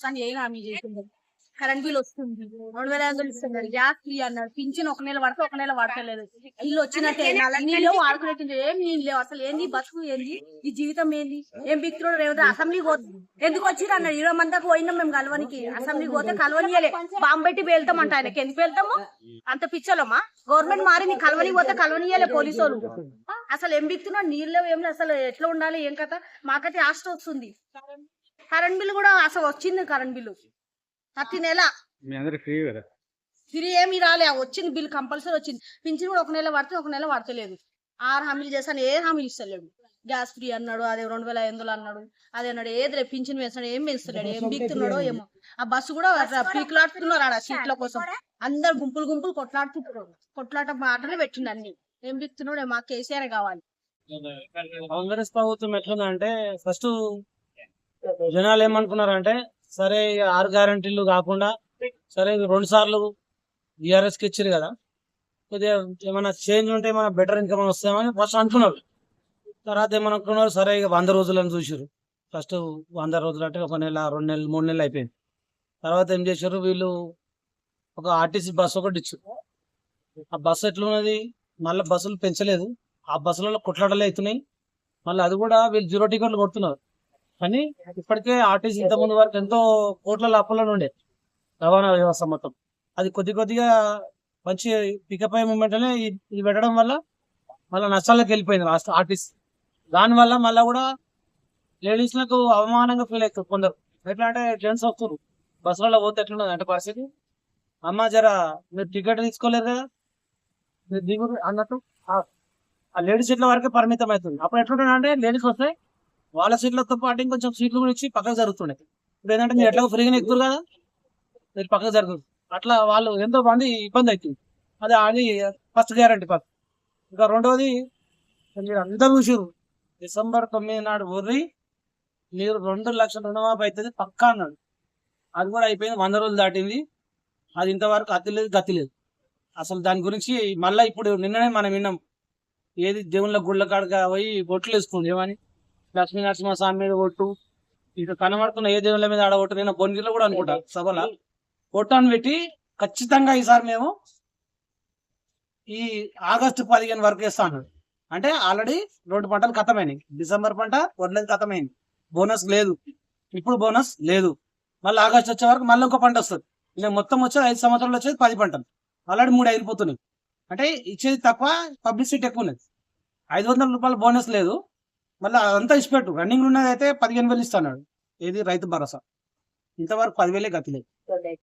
కానీ ఏం హామీ చేసిండు. కరెంట్ బిల్ వస్తుంది, 2500 ఇస్తున్నాడు, గ్యాస్ ఫ్రీ అన్నాడు, పింఛన్ ఒక నెల పడితే ఒక నెల పడతలేదు, ఇల్లు వచ్చినట్టే, నీళ్ళు వాడుకునేట్టు ఏం నీళ్ళు లేవు. అసలు ఏంది బతుకు, ఏంది ఈ జీవితం, ఏంది ఏం బిక్తున్నాడు. రేవంత్ అసెంబ్లీకి పోతే ఎందుకు వచ్చిర్రు అన్నాడు. 20 మందికి పోయినాం మేము కలవనికి, అసెంబ్లీకి పోతే కలవనియలే, బాంబు పెట్టి పేలుతామంట. ఆయనకి ఎందుకు వెళ్తాము, అంత పిచ్చలమ్మా. గవర్నమెంట్ మారింది, కలవనికి పోతే కలవనియలే పోలీసు వాళ్ళు. అసలు ఏం బిక్తున్నాడు, నీళ్ళు లేవు, ఏం అసలు ఎట్లా ఉండాలి, ఏం కథ. మాకైతే ఆస్తి వస్తుంది. కరెంట్ బిల్ కూడా అసలు వచ్చింది, కరెంట్ బిల్లు ప్రతి నెల ఫ్రీ ఏమి రాలే, వచ్చింది బిల్ కంపల్సరీ వచ్చింది. పింఛన్ కూడా ఒక నెల పడితే ఒక నెల పడతలేదు. 6 హామీలు చేస్తాను, ఏ హామీలు ఇస్తలేడు. గ్యాస్ ఫ్రీ అన్నాడు, అదే 2500 అన్నాడు, అదే అన్నాడు, ఏది పింఛన్ వేస్తాడు, ఏం వేస్తున్నాడు, ఏం బిగుతున్నాడో ఏమో. ఆ బస్సు కూడా పీకులాడుతున్నారు ఆడ సీట్ల కోసం, అందరు గుంపులు గుంపులు కొట్లాడుతున్నారు. కొట్లాట మాటలు పెట్టిండు అన్ని. ఏం బిగుతున్నాడు, మాకు కేసీఆర్ కావాలి. కాంగ్రెస్ ప్రభుత్వం ఎట్లుందంటే ఫస్ట్ జనాలు ఏమనుకున్నారంటే, సరే 6 గ్యారంటీలు కాకుండా సరే 2 సార్లు బీఆర్ఎస్ కి ఇచ్చారు కదా, కొద్దిగా ఏమైనా చేంజ్ ఉంటే ఏమైనా బెటర్ ఇన్కమ్ వస్తామని ఫస్ట్ అనుకున్నారు. తర్వాత ఏమనుకున్నారు, సరే ఇక 100 రోజులని చూసారు. ఫస్ట్ 100 రోజులు అంటే 1 నెల 2 నెలలు 3 నెలలు అయిపోయింది. తర్వాత ఏం చేశారు వీళ్ళు, ఒక ఆర్టీసీ బస్సు ఒకటి ఇచ్చారు. ఆ బస్సు ఎట్లున్నది, మళ్ళీ బస్సులు పెంచలేదు, ఆ బస్సులలో కొట్లాటలే అవుతున్నాయి. మళ్ళీ అది కూడా వీళ్ళు 0 టికెట్లు కొడుతున్నారు. కానీ ఇప్పటికే ఆర్టీసీ ఇంతకుముందు వరకు ఎంతో కోట్ల అప్పులను ఉండే రవాణా వ్యవస్థ మొత్తం, అది కొద్దిగా మంచి పికప్ అయ్యే మూమెంట్ అనే ఇది పెట్టడం వల్ల మళ్ళీ నష్టాలకు వెళ్ళిపోయింది రాష్ట్ర ఆర్టీసీ. దానివల్ల మళ్ళీ కూడా లేడీస్లకు అవమానంగా ఫీల్ అవుతారు కొందరు. ఎట్లా అంటే జెంట్స్ వస్తారు బస్సులలో పోతే ఎట్లున్నది అంటే పరిస్థితి, అమ్మ జర మీరు టికెట్ తీసుకోలేరు కదా మీరు దిగు అన్నట్టు ఆ లేడీస్ సీట్ల వరకే పరిమితం అవుతుంది. అప్పుడు ఎట్లుంటుంది అంటే లేడీస్ వస్తే వాళ్ళ సీట్లతో పాటు ఇంకొంచెం సీట్లు కూడా ఇచ్చి పక్కకు జరుగుతుండే. ఇప్పుడు ఏంటంటే మీరు ఎట్లా ఫ్రీగా ఎక్కుతారు కదా, మీరు పక్కకు జరుగుతుంది. అట్లా వాళ్ళు ఎంతో మంది ఇబ్బంది అవుతుంది. అది ఫస్ట్ గ్యారంటీ పక్క. ఇంకా రెండవది, మీరు అందరూ చూసారు డిసెంబర్ 9 నాడు ఊర్రి మీరు 2 లక్షల రుణమాఫీ అవుతుంది పక్కా అన్నాడు. అది కూడా అయిపోయింది, 100 రోజులు దాటింది. అది ఇంతవరకు అతి లేదు గతి లేదు. అసలు దాని గురించి మళ్ళీ ఇప్పుడు నిన్ననే మనం విన్నాం, ఏది దేవుళ్ళ గుళ్ళ కాడగా పోయి బొట్లు వేసుకుంది ఏమని, లక్ష్మీ నరసింహ స్వామి మీద ఒట్టు, ఇక కనబడుతున్న ఏ దేవుళ్ళ మీద ఆడ ఒట్టు. నేను బొన్గిలో కూడా అనుకుంటా సభలో ఒట్టు అని పెట్టి ఖచ్చితంగా ఈసారి మేము ఈ ఆగస్టు 15 వరకు వేస్తా అన్నాడు. అంటే ఆల్రెడీ 2 పంటలు ఖతమైనాయి. డిసెంబర్ పంట వడ్లేదు ఖతమైంది, బోనస్ లేదు, ఇప్పుడు బోనస్ లేదు. మళ్ళీ ఆగస్టు వచ్చే వరకు మళ్ళీ ఇంకో పంట వస్తుంది. ఇలా మొత్తం వచ్చేది 5 సంవత్సరాలు వచ్చేది 10 పంటలు, ఆల్రెడీ 3 అయిపోతున్నాయి. అంటే ఇచ్చేది తక్కువ, పబ్లిసిటీ ఎక్కువ ఉన్నది. 500 రూపాయల బోనస్ లేదు, మళ్ళీ అదంతా ఇచ్చిపెట్టు. రన్నింగ్ ఉన్నది అయితే 15,000 ఇస్తున్నాడు. ఏది రైతు భరోసా, ఇంతవరకు 10,000 గతి లేదు.